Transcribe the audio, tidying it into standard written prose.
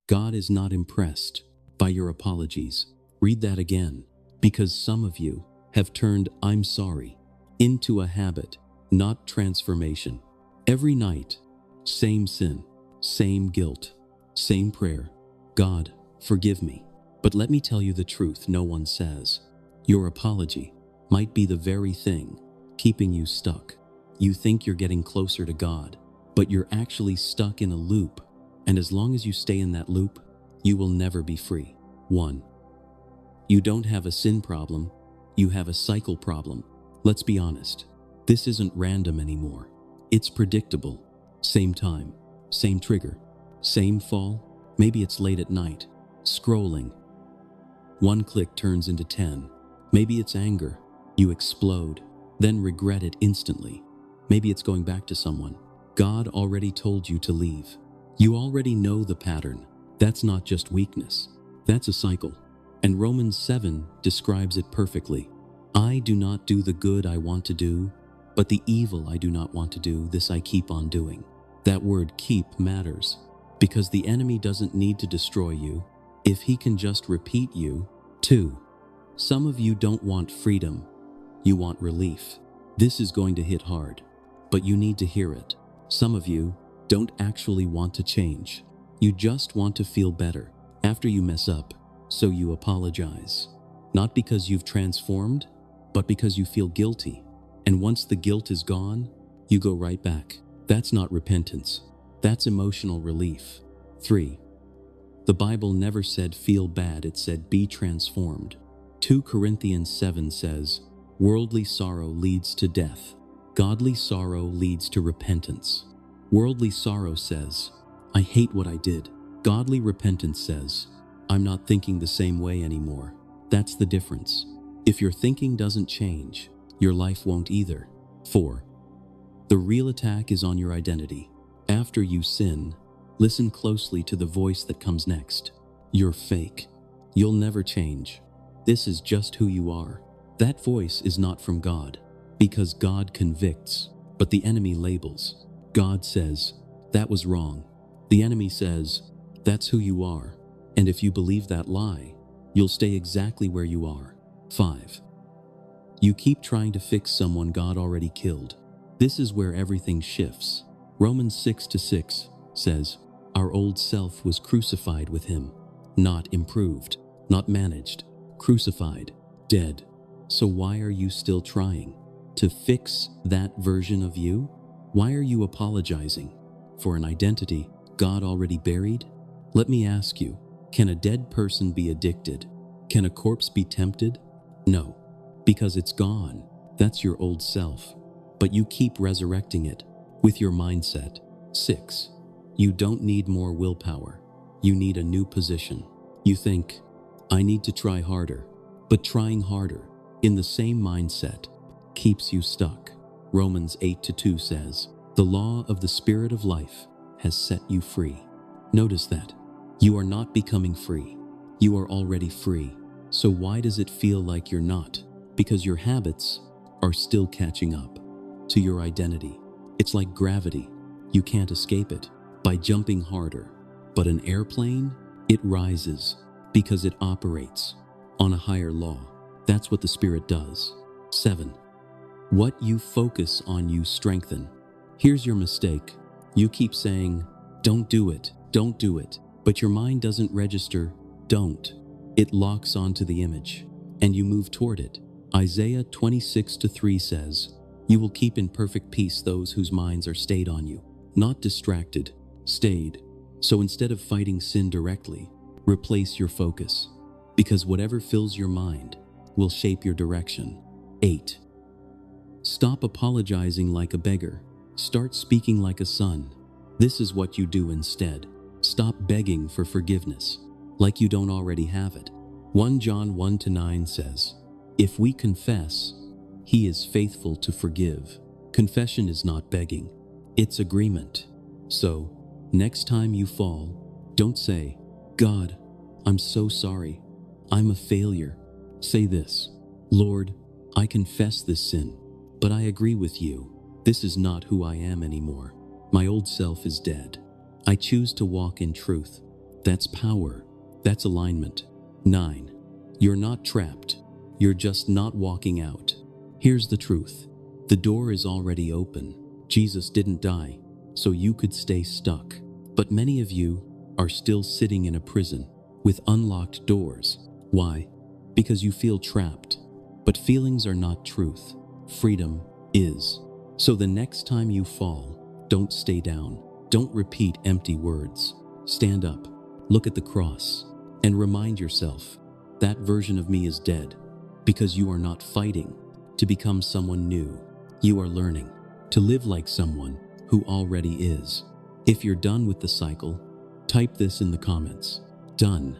God is not impressed by your apologies. Read that again, because some of you have turned "I'm sorry" into a habit, not transformation. Every night, same sin, same guilt, same prayer. God, forgive me. But let me tell you the truth no one says. Your apology might be the very thing keeping you stuck. You think you're getting closer to God, but you're actually stuck in a loop. And as long as you stay in that loop, you will never be free. 1. You don't have a sin problem, you have a cycle problem. Let's be honest, this isn't random anymore. It's predictable. Same time, same trigger, same fall. Maybe it's late at night, scrolling. One click turns into 10. Maybe it's anger. You explode, then regret it instantly. Maybe it's going back to someone. God already told you to leave. You already know the pattern. That's not just weakness. That's a cycle. And Romans 7 describes it perfectly. I do not do the good I want to do, but the evil I do not want to do, this I keep on doing. That word "keep" matters, because the enemy doesn't need to destroy you if he can just repeat you. 2. Some of you don't want freedom, you want relief. This is going to hit hard, but you need to hear it. Some of you don't actually want to change. You just want to feel better after you mess up, so you apologize. Not because you've transformed, but because you feel guilty. And once the guilt is gone, you go right back. That's not repentance. That's emotional relief. 3. The Bible never said feel bad, it said be transformed. 2 Corinthians 7 says, worldly sorrow leads to death. Godly sorrow leads to repentance. Worldly sorrow says, I hate what I did. Godly repentance says, I'm not thinking the same way anymore. That's the difference. If your thinking doesn't change, your life won't either. 4. The real attack is on your identity. After you sin, listen closely to the voice that comes next. You're fake. You'll never change. This is just who you are. That voice is not from God, because God convicts, but the enemy labels. God says, that was wrong. The enemy says, that's who you are. And if you believe that lie, you'll stay exactly where you are. 5. You keep trying to fix someone God already killed. This is where everything shifts. Romans 6:6 says, our old self was crucified with him, not improved, not managed, crucified, dead. So why are you still trying to fix that version of you? Why are you apologizing for an identity God already buried? Let me ask you, can a dead person be addicted? Can a corpse be tempted? No, because it's gone. That's your old self. But you keep resurrecting it with your mindset. 6. You don't need more willpower. You need a new position. You think, I need to try harder. But trying harder in the same mindset keeps you stuck. Romans 8:2 says, the law of the Spirit of life has set you free. Notice that. You are not becoming free. You are already free. So why does it feel like you're not? Because your habits are still catching up to your identity. It's like gravity. You can't escape it by jumping harder. But an airplane, it rises because it operates on a higher law. That's what the Spirit does. 7. What you focus on, you strengthen. Here's your mistake. You keep saying, don't do it, don't do it. But your mind doesn't register, don't. It locks onto the image, and you move toward it. Isaiah 26:3 says, you will keep in perfect peace those whose minds are stayed on you. Not distracted, stayed. So instead of fighting sin directly, replace your focus. Because whatever fills your mind will shape your direction. 8. Stop apologizing like a beggar. Start speaking like a son. This is what you do instead. Stop begging for forgiveness like you don't already have it. 1 John 1:9 says, if we confess, he is faithful to forgive. Confession is not begging, it's agreement. So, next time you fall, don't say, God, I'm so sorry. I'm a failure. Say this, Lord, I confess this sin, but I agree with you. This is not who I am anymore. My old self is dead. I choose to walk in truth. That's power. That's alignment. 9. You're not trapped. You're just not walking out. Here's the truth. The door is already open. Jesus didn't die, so you could stay stuck. But many of you are still sitting in a prison with unlocked doors. Why? Because you feel trapped. But feelings are not truth. Freedom is. So the next time you fall, don't stay down. Don't repeat empty words. Stand up, look at the cross, and remind yourself that version of me is dead, because you are not fighting to become someone new. You are learning to live like someone who already is. If you're done with the cycle, type this in the comments. Done.